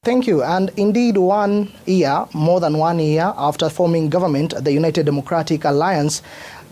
Thank you. And indeed, more than 1 year after forming government, the United Democratic Alliance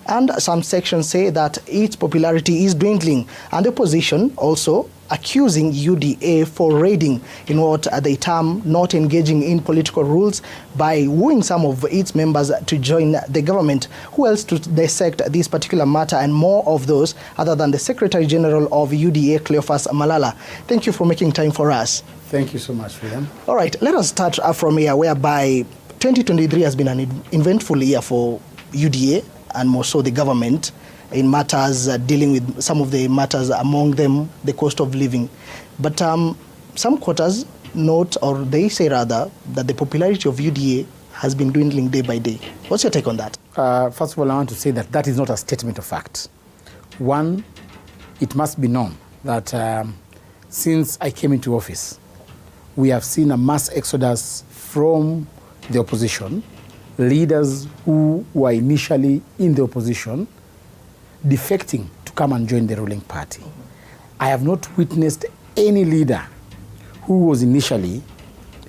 and some sections say that its popularity is dwindling, and the opposition also accusing UDA for raiding in what they term not engaging in political rules by wooing some of its members to join the government. Who else to dissect this particular matter and more of those other than the Secretary General of UDA, Cleophas Malala? Thank you for making time for us. Thank you so much, William. All right, let us start from here, whereby 2023 has been an eventful year for UDA and more so the government in matters dealing with some of the matters, among them the cost of living. But some quarters note, or they say rather, that the popularity of UDA has been dwindling day by day. What's your take on that? First of all, I want to say that that is not a statement of fact. One, it must be known that since I came into office, we have seen a mass exodus from the opposition, leaders who were initially in the opposition defecting to come and join the ruling party. I have not witnessed any leader who was initially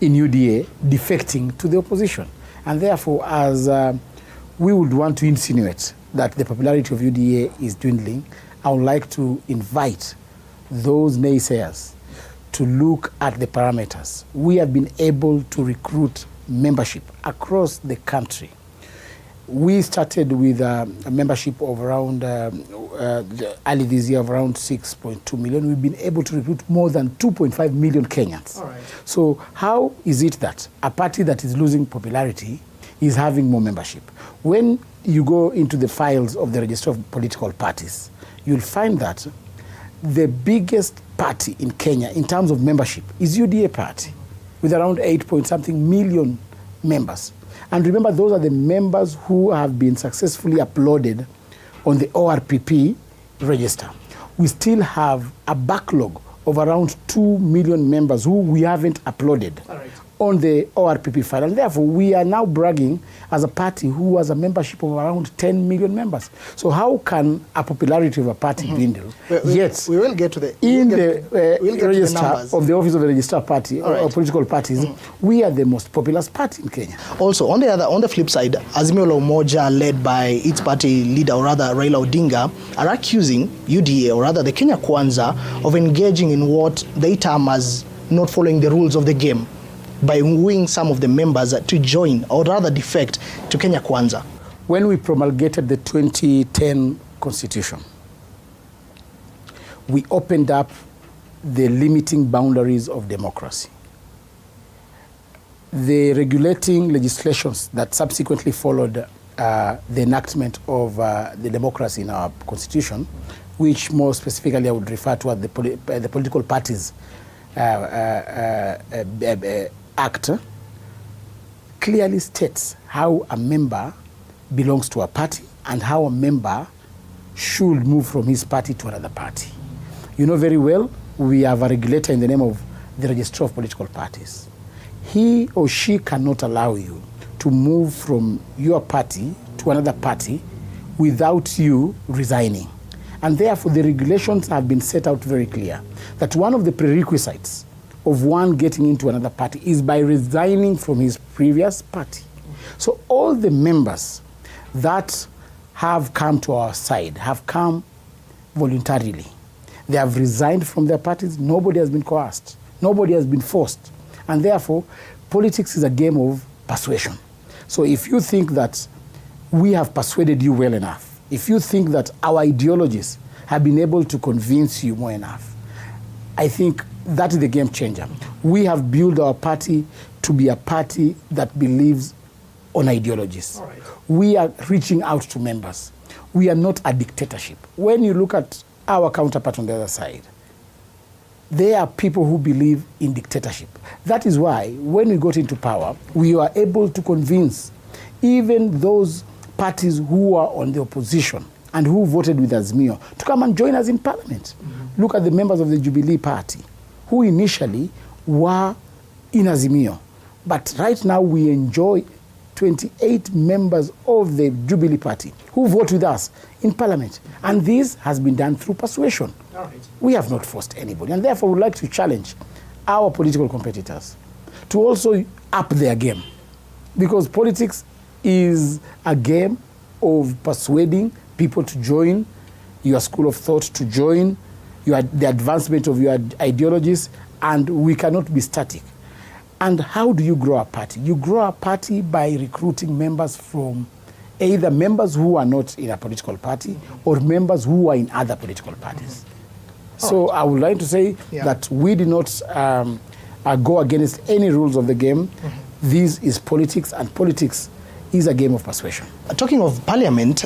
in UDA defecting to the opposition. And therefore, as we would want to insinuate that the popularity of UDA is dwindling, I would like to invite those naysayers to look at the parameters. We have been able to recruit membership across the country. We started with a membership of around, early this year, of around 6.2 million. We've been able to recruit more than 2.5 million Kenyans. All right. So how is it that a party that is losing popularity is having more membership? When you go into the files of the Register of Political Parties, you'll find that the biggest party in Kenya in terms of membership is UDA party, with around 8-point-something million members. And remember, those are the members who have been successfully uploaded on the ORPP register. We still have a backlog of around 2 million members who we haven't uploaded on the ORPP file. And therefore, we are now bragging as a party who has a membership of around 10 million members. So how can a popularity of a party dwindle? Yet, we will get to the... In the register of the Office of the Registrar Party or political parties, we are the most populous party in Kenya. Also, on the flip side, Azimio la Umoja, led by its party leader, or rather Raila Odinga, are accusing UDA, or rather the Kenya Kwanza, of engaging in what they term as not following the rules of the game, by wooing some of the members to join, or rather defect, to Kenya Kwanza. When we promulgated the 2010 Constitution, we opened up the limiting boundaries of democracy. The regulating legislations that subsequently followed the enactment of the democracy in our Constitution, which more specifically I would refer to as the Political Parties Act, clearly states how a member belongs to a party and how a member should move from his party to another party. You know very well, we have a regulator in the name of the Registrar of Political Parties. He or she cannot allow you to move from your party to another party without you resigning. And therefore, the regulations have been set out very clear that one of the prerequisites of one getting into another party is by resigning from his previous party. So all the members that have come to our side have come voluntarily. They have resigned from their parties. Nobody has been coerced. Nobody has been forced. And therefore, politics is a game of persuasion. So if you think that we have persuaded you well enough, if you think that our ideologies have been able to convince you more enough, I think that is the game changer. We have built our party to be a party that believes on ideologies. All right. We are reaching out to members. We are not a dictatorship. When you look at our counterpart on the other side, they are people who believe in dictatorship. That is why when we got into power, we were able to convince even those parties who are on the opposition and who voted with Azimio to come and join us in parliament. Look at the members of the Jubilee Party, who initially were in Azimio. But right now we enjoy 28 members of the Jubilee Party who vote with us in Parliament. And this has been done through persuasion. All right. We have not forced anybody. And therefore, we would like to challenge our political competitors to also up their game. Because politics is a game of persuading people to join your school of thought, to join the advancement of your ideologies, and we cannot be static. And how do you grow a party? You grow a party by recruiting members from either members who are not in a political party or members who are in other political parties. So I would like to say that we do not go against any rules of the game. This is politics, and politics is a game of persuasion. Talking of parliament,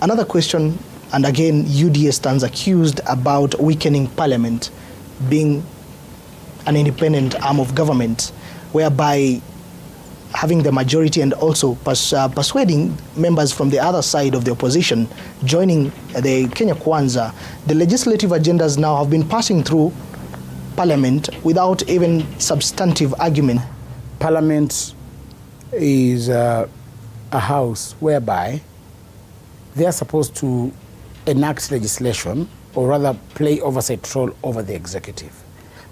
another question, and again, UDA stands accused about weakening parliament, being an independent arm of government, whereby having the majority and also persuading members from the other side of the opposition joining the Kenya Kwanza, the legislative agendas now have been passing through parliament without even substantive argument. Parliament is a house whereby they are supposed to enact legislation, or rather play oversight role over the executive.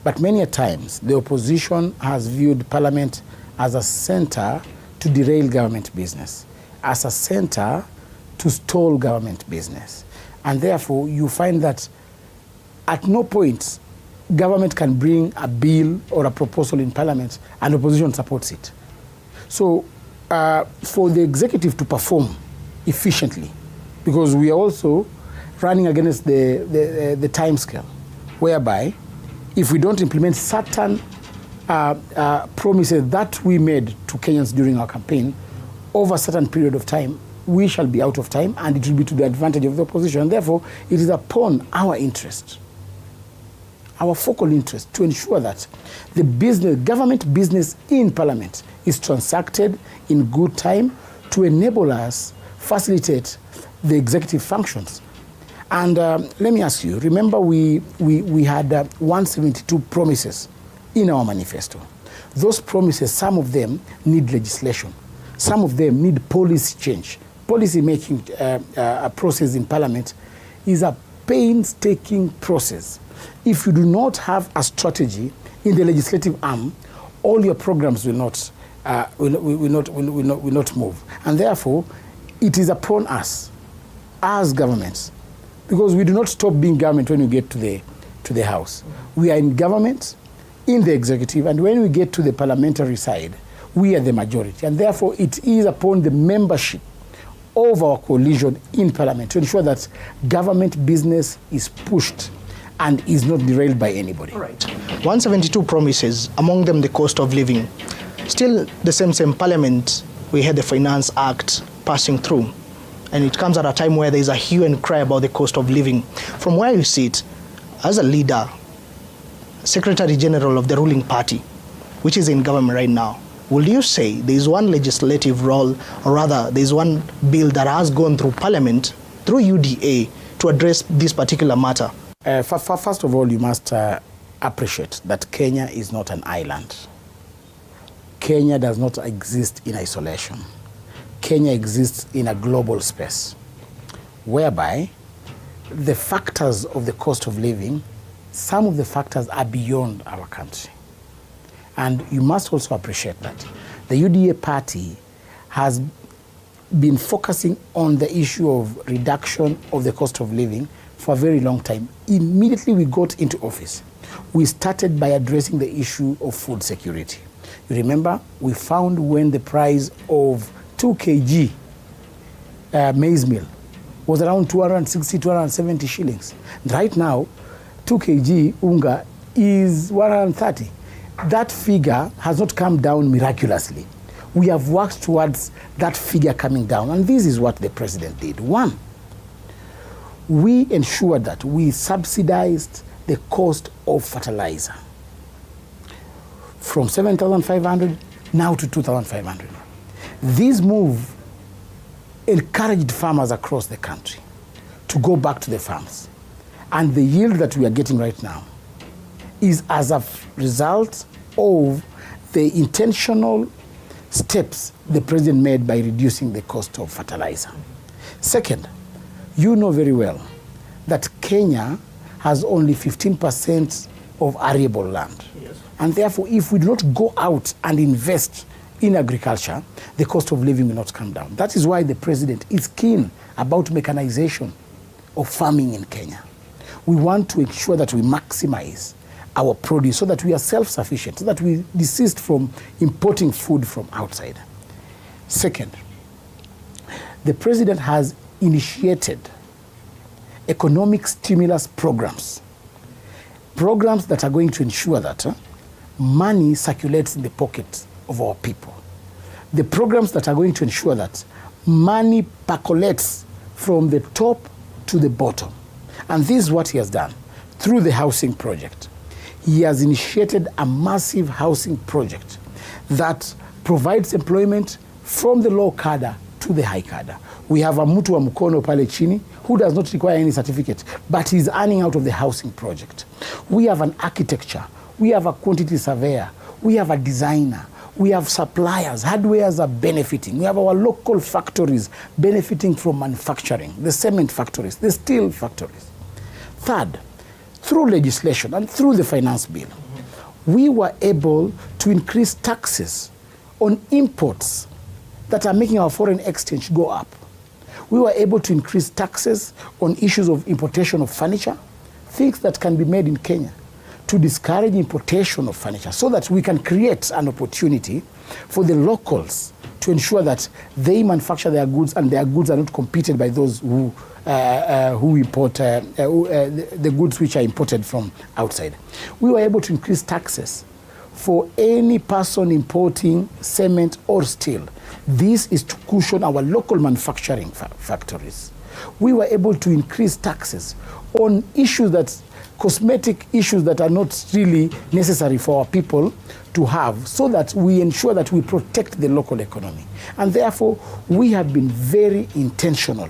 But many a times the opposition has viewed parliament as a center to derail government business, as a center to stall government business. And therefore you find that at no point government can bring a bill or a proposal in parliament and opposition supports it. So for the executive to perform efficiently, because we are also running against the time scale, whereby if we don't implement certain promises that we made to Kenyans during our campaign, over a certain period of time, we shall be out of time, and it will be to the advantage of the opposition. And therefore, it is upon our interest, our focal interest, to ensure that the government business in parliament is transacted in good time to enable us facilitate the executive functions. And let me ask you, remember we had 172 promises in our manifesto. Those promises, some of them need legislation. Some of them need policy change. Policy making process in parliament is a painstaking process. If you do not have a strategy in the legislative arm, all your programs will not move. And therefore, it is upon us as governments, because we do not stop being government when we get to the house. We are in government, in the executive, and when we get to the parliamentary side, we are the majority. And therefore, it is upon the membership of our coalition in parliament to ensure that government business is pushed and is not derailed by anybody. All right. 172 promises, among them the cost of living. Still the same parliament, we had the Finance Act passing through. And it comes at a time where there is a hue and cry about the cost of living. From where you sit, as a leader, Secretary General of the ruling party, which is in government right now, will you say there is one legislative role, or rather there is one bill that has gone through parliament, through UDA, to address this particular matter? First of all, you must appreciate that Kenya is not an island. Kenya does not exist in isolation. Kenya exists in a global space, whereby the factors of the cost of living, some of the factors are beyond our country. And you must also appreciate that the UDA party has been focusing on the issue of reduction of the cost of living for a very long time. Immediately we got into office, we started by addressing the issue of food security. You remember, we found when the price of 2 kg maize meal was around 260, 270 shillings. Right now, 2 kg unga is 130. That figure has not come down miraculously. We have worked towards that figure coming down, and this is what the president did. One, we ensured that we subsidized the cost of fertilizer from 7,500 now to 2,500. This move encouraged farmers across the country to go back to the farms. And the yield that we are getting right now is as a result of the intentional steps the president made by reducing the cost of fertilizer. Second, you know very well that Kenya has only 15% of arable land. Yes. And therefore, if we do not go out and invest in agriculture, the cost of living will not come down. That is why the president is keen about mechanization of farming in Kenya. We want to ensure that we maximize our produce so that we are self-sufficient, so that we desist from importing food from outside. Second, the president has initiated economic stimulus programs that are going to ensure that money circulates in the pockets of our people. The programs that are going to ensure that money percolates from the top to the bottom. And this is what he has done through the housing project. He has initiated a massive housing project that provides employment from the low cadre to the high cadre. We have a mtu wa mkono pale chini who does not require any certificate, but he's earning out of the housing project. We have an architecture, we have a quantity surveyor, we have a designer, we have suppliers, hardwares are benefiting. We have our local factories benefiting from manufacturing, the cement factories, the steel factories. Third, through legislation and through the finance bill, we were able to increase taxes on imports that are making our foreign exchange go up. We were able to increase taxes on issues of importation of furniture, things that can be made in Kenya, to discourage importation of furniture so that we can create an opportunity for the locals to ensure that they manufacture their goods and their goods are not competed by those who import the goods which are imported from outside. We were able to increase taxes for any person importing cement or steel. This is to cushion our local manufacturing factories. We were able to increase taxes on issues that, cosmetic issues that are not really necessary for our people to have, so that we ensure that we protect the local economy. And therefore, we have been very intentional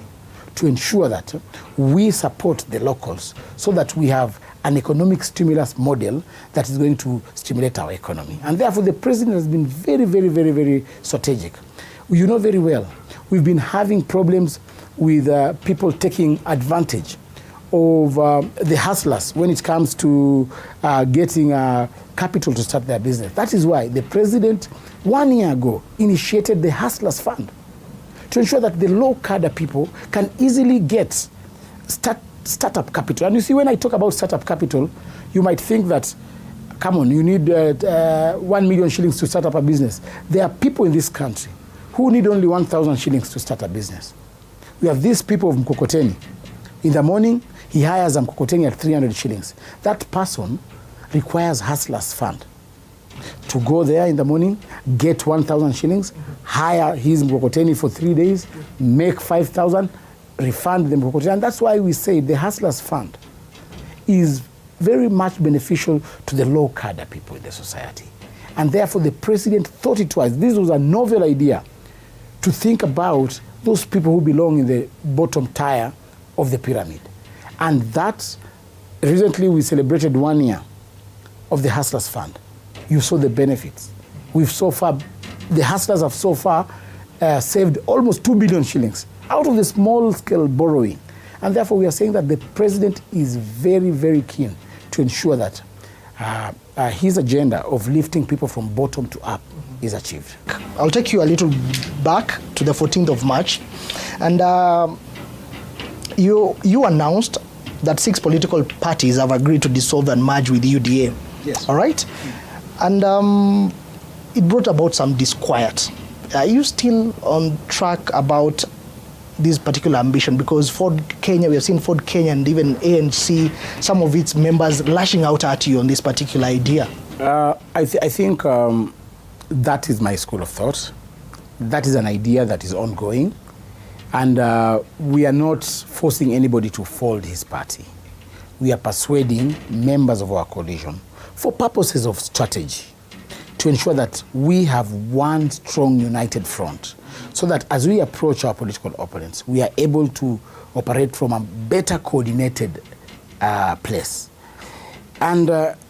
to ensure that we support the locals so that we have an economic stimulus model that is going to stimulate our economy. And therefore, the president has been very, very, very, very strategic. You know very well, we've been having problems with people taking advantage of the hustlers when it comes to getting capital to start their business. That is why the president, 1 year ago, initiated the Hustlers Fund to ensure that the low cadre people can easily get startup capital. And you see, when I talk about startup capital, you might think that, come on, you need 1 million shillings to start up a business. There are people in this country who need only 1,000 shillings to start a business. We have these people of Mkokoteni. In the morning, he hires a Mkokoteni at 300 shillings. That person requires Hustlers Fund to go there in the morning, get 1,000 shillings, hire his Mkokoteni for 3 days, make 5,000, refund the Mkokoteni. And that's why we say the Hustlers Fund is very much beneficial to the low cadre people in the society. And therefore, the president thought it was. This was a novel idea to think about those people who belong in the bottom tier of the pyramid. And that, recently we celebrated 1 year of the Hustlers Fund. You saw the benefits. The hustlers have so far saved almost 2 billion shillings out of the small scale borrowing. And therefore we are saying that the president is very, very keen to ensure that his agenda of lifting people from bottom to up is achieved. I'll take you a little back to the 14th of March. And you announced that 6 political parties have agreed to dissolve and merge with UDA. Yes. All right? And it brought about some disquiet. Are you still on track about this particular ambition? Because Ford Kenya, we have seen Ford Kenya and even ANC, some of its members lashing out at you on this particular idea. I think that is my school of thought. That is an idea that is ongoing. And we are not forcing anybody to fold his party. We are persuading members of our coalition for purposes of strategy to ensure that we have one strong united front, so that as we approach our political opponents, we are able to operate from a better coordinated place. And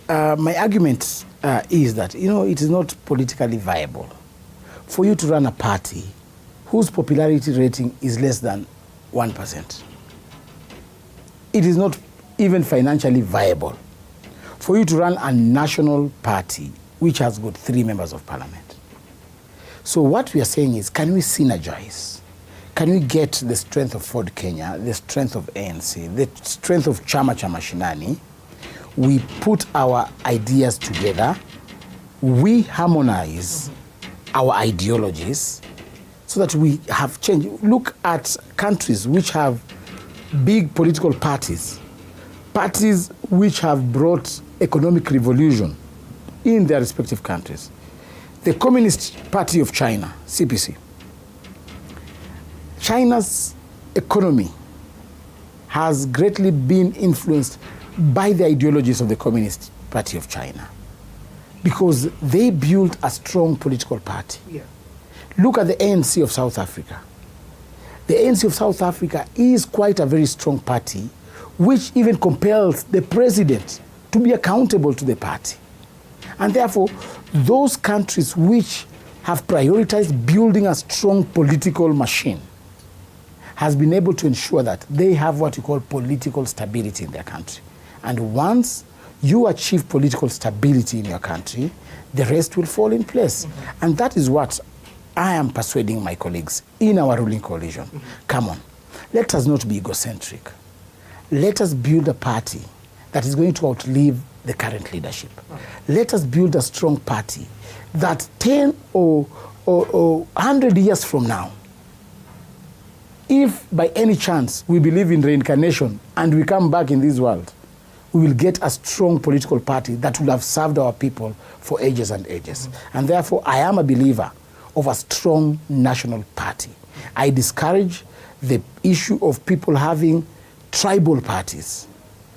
my argument is that, it is not politically viable for you to run a party whose popularity rating is less than 1%. It is not even financially viable for you to run a national party which has got 3 members of parliament. So what we are saying is, can we synergize? Can we get the strength of Ford Kenya, the strength of ANC, the strength of Chama cha Mashinani? We put our ideas together, we harmonize our ideologies so that we have change. Look at countries which have big political parties, parties which have brought economic revolution in their respective countries. The Communist Party of China, CPC. China's economy has greatly been influenced by the ideologies of the Communist Party of China because they built a strong political party. Yeah. Look at the ANC of South Africa. The ANC of South Africa is quite a very strong party which even compels the president to be accountable to the party. And therefore, those countries which have prioritized building a strong political machine has been able to ensure that they have what you call political stability in their country. And once you achieve political stability in your country, the rest will fall in place. Mm-hmm. And that is what I am persuading my colleagues in our ruling coalition. Mm-hmm. Come on, let us not be egocentric. Let us build a party that is going to outlive the current leadership. Okay. Let us build a strong party that 10 or 100 years from now, if by any chance we believe in reincarnation and we come back in this world, we will get a strong political party that will have served our people for ages and ages. Mm-hmm. And therefore, I am a believer of a strong national party. I discourage the issue of people having tribal parties.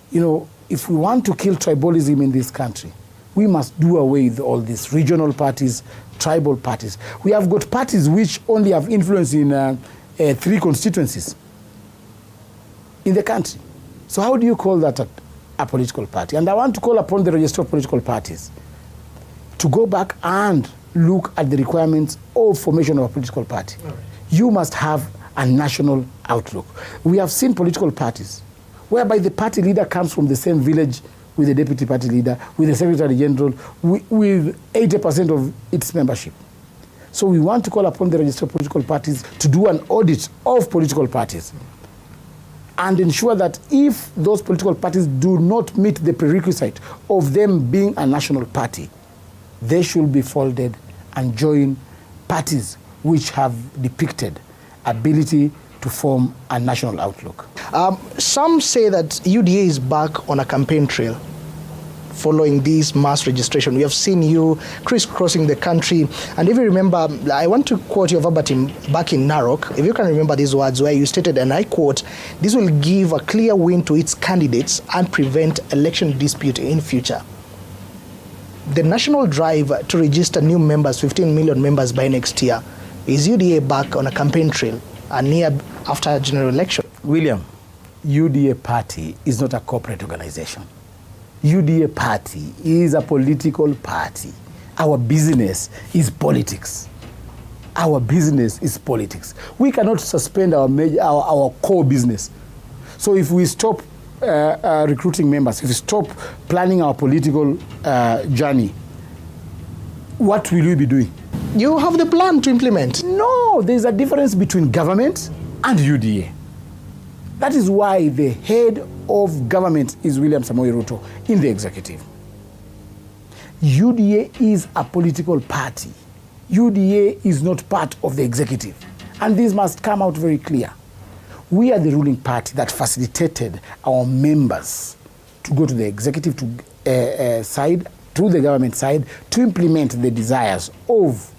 You know, if we want to kill tribalism in this country, we must do away with all these regional parties, tribal parties. We have got parties which only have influence in 3 constituencies in the country. So how do you call that a political party? And I want to call upon the register of political parties to go back and look at the requirements of formation of a political party. Right. You must have a national outlook. We have seen political parties whereby the party leader comes from the same village with the deputy party leader, with the secretary general, with 80% of its membership. So we want to call upon the register of political parties to do an audit of political parties and ensure that if those political parties do not meet the prerequisite of them being a national party, they should be folded and join parties which have depicted ability to form a national outlook. Some say that UDA is back on a campaign trail following this mass registration. We have seen you crisscrossing the country. And if you remember, I want to quote your verbatim back in Narok. If you can remember these words where you stated, and I quote, "This will give a clear win to its candidates and prevent election dispute in future." The national drive to register new members, 15 million members by next year, is UDA back on a campaign trail and near after a general election? William, UDA party is not a corporate organization. UDA party is a political party. Our business is politics. Our business is politics. We cannot suspend our core business. So if we stop recruiting members, if we stop planning our political journey, what will we be doing? You have the plan to implement. No, there's a difference between government and UDA. That is why the head of government is William Samoei Ruto in the executive. UDA is a political party. UDA is not part of the executive. And this must come out very clear. We are the ruling party that facilitated our members to go to the executive side, to the government side, to implement the desires of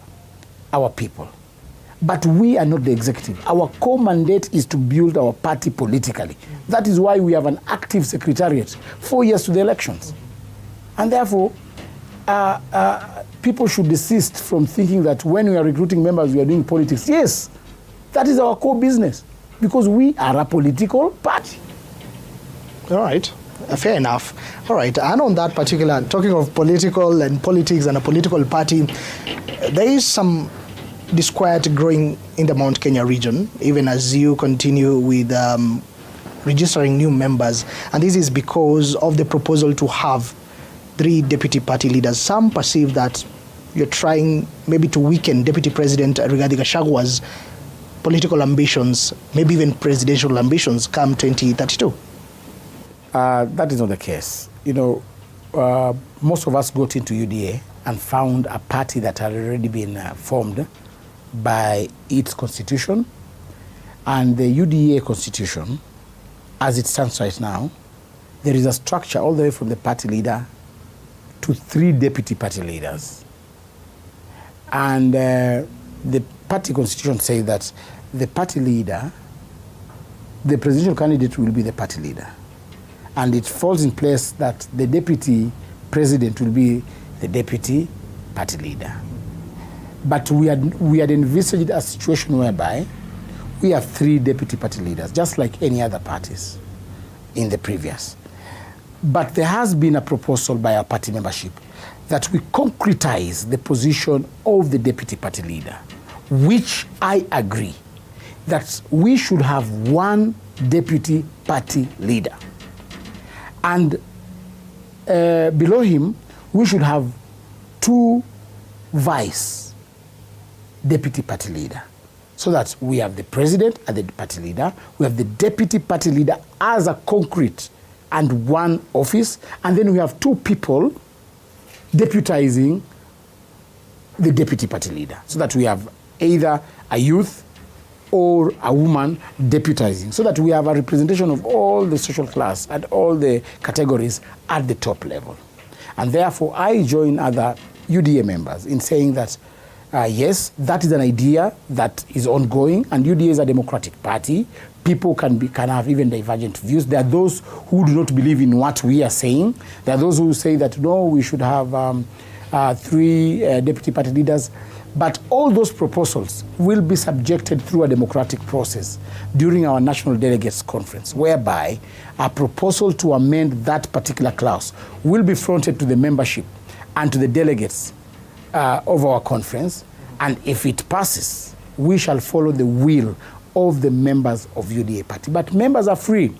our people. But we are not the executive. Our core mandate is to build our party politically. That is why we have an active secretariat 4 years to the elections. And therefore, people should desist from thinking that when we are recruiting members, we are doing politics. Yes, that is our core business, because we are a political party. All right. Fair enough. All right. And on that particular, talking of political and politics and a political party, there is some disquiet growing in the Mount Kenya region, even as you continue with registering new members. And this is because of the proposal to have 3 deputy party leaders. Some perceive that you're trying maybe to weaken Deputy President Rigathi Gachagua's political ambitions, maybe even presidential ambitions come 2032. That is not the case. You know, most of us got into UDA and found a party that had already been formed by its constitution. And the UDA constitution, as it stands right now, there is a structure all the way from the party leader to 3 deputy party leaders. And the party constitution says that the party leader, the presidential candidate will be the party leader. And it falls in place that the deputy president will be the deputy party leader. But we had envisaged a situation whereby we have 3 deputy party leaders, just like any other parties in the previous. But there has been a proposal by our party membership that we concretize the position of the deputy party leader, which I agree that we should have 1 deputy party leader. And below him, we should have 2 vice deputy party leader, so that we have the president as the party leader, we have the deputy party leader as a concrete and 1 office, and then we have 2 people deputizing the deputy party leader, so that we have either a youth or a woman deputizing, so that we have a representation of all the social class and all the categories at the top level. And therefore, I join other UDA members in saying that yes, that is an idea that is ongoing, and UDA is a democratic party. People can have even divergent views. There are those who do not believe in what we are saying. There are those who say that, no, we should have 3 deputy party leaders. But all those proposals will be subjected through a democratic process during our National Delegates Conference, whereby a proposal to amend that particular clause will be fronted to the membership and to the delegates of our conference. And if it passes, we shall follow the will of the members of UDA party. But members are free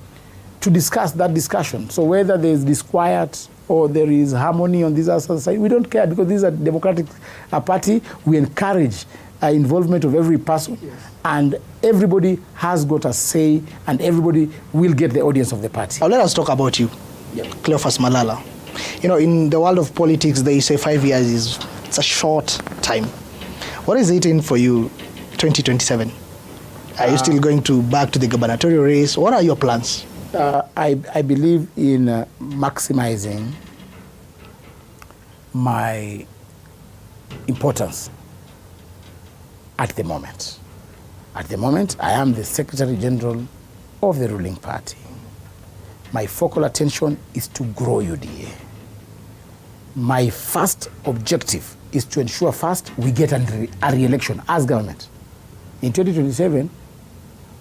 to discuss that discussion. So whether there is disquiet or there is harmony on this other side, we don't care, because this is a democratic party. We encourage involvement of every person, yes, and everybody has got a say, and everybody will get the audience of the party. Now let us talk about you, Cleophas Malala. You know, in the world of politics, they say 5 years it's a short time. What is it in for you, 2027? Are you still going back to the gubernatorial race? What are your plans? I believe in maximizing my importance at the moment. At the moment, I am the Secretary General of the ruling party. My focal attention is to grow UDA. My first objective is to ensure first we get a re-election as government. In 2027,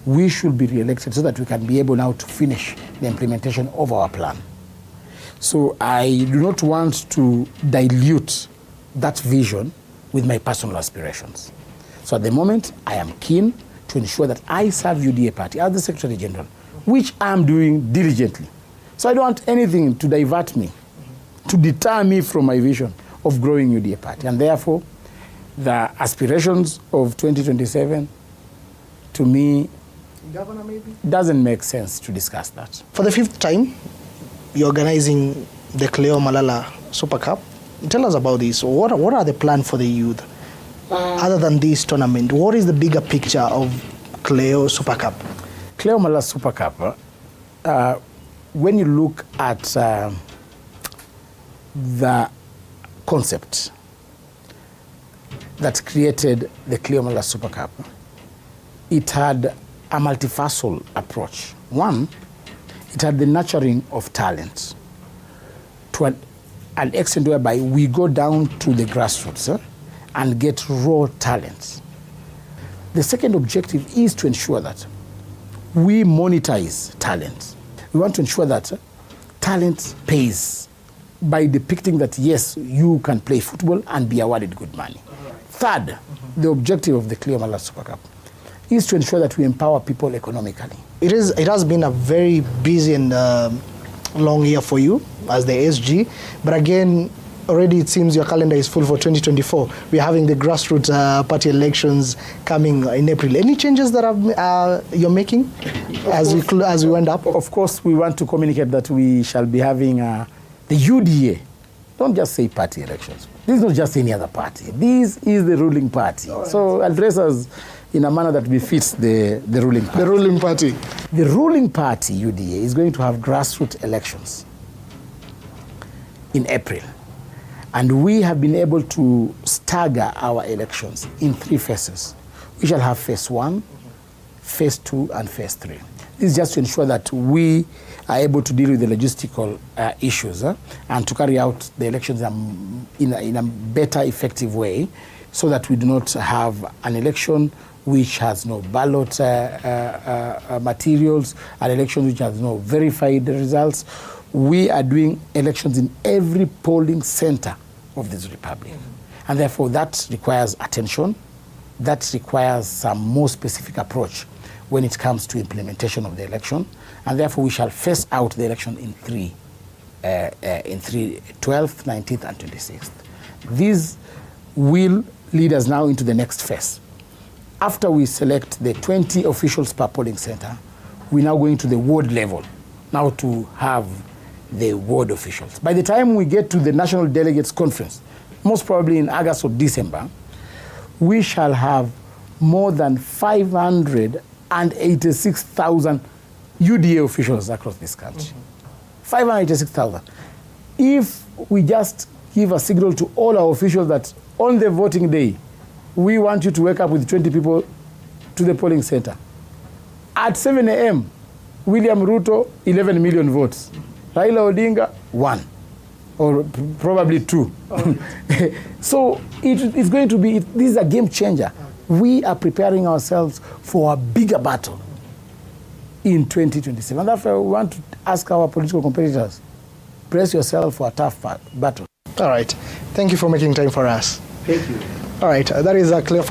we should be re-elected so that we can be able now to finish the implementation of our plan. So I do not want to dilute that vision with my personal aspirations. So at the moment, I am keen to ensure that I serve UDA party as the Secretary General, which I am doing diligently. So I don't want anything to divert me, to deter me from my vision of growing UDA party. And therefore, the aspirations of 2027, to me, Governor, maybe? Doesn't make sense to discuss that. For the 5th time, you're organizing the Cleo Malala Super Cup. Tell us about this. What are the plans for the youth? Other than this tournament, what is the bigger picture of Cleo Super Cup? Cleo Malala Super Cup, when you look at the concept that created the Cleo Malala Super Cup, it had a multifaceted approach. One, it had the nurturing of talent to an extent whereby we go down to the grassroots and get raw talents. The second objective is to ensure that we monetize talent. We want to ensure that talent pays by depicting that, yes, you can play football and be awarded good money. Third, the objective of the Cleo Malala Super Cup is to ensure that we empower people economically. It has been a very busy and long year for you as the SG, but again, already it seems your calendar is full for 2024. We're having the grassroots party elections coming in April. Any changes that you're making as we went up? Of course, we want to communicate that we shall be having the UDA. Don't just say party elections. This is not just any other party. This is the ruling party. Right. So address us in a manner that befits the ruling party. The ruling party. The ruling party, UDA, is going to have grassroots elections in April. And we have been able to stagger our elections in 3 phases. We shall have phase 1, phase 2, and phase 3. This is just to ensure that we are able to deal with the logistical issues and to carry out the elections in a better, effective way, so that we do not have an election which has no ballot materials, an election which has no verified results. We are doing elections in every polling center of this republic. And therefore that requires attention, that requires some more specific approach when it comes to implementation of the election. And therefore we shall phase out the election in 12th, 19th, and 26th. These will lead us now into the next phase. After we select the 20 officials per polling center, we're now going to the ward level, now to have the ward officials. By the time we get to the National Delegates Conference, most probably in August or December, we shall have more than 586,000 UDA officials across this country. 586,000. If we just give a signal to all our officials that on the voting day, we want you to wake up with 20 people to the polling center. At 7 a.m., William Ruto, 11 million votes. Raila Odinga, 1, or probably 2. So it's going to be, this is a game changer. We are preparing ourselves for a bigger battle in 2027. And therefore, we want to ask our political competitors, brace yourself for a tough battle. All right. Thank you for making time for us. Thank you. All right. That is Cleophas.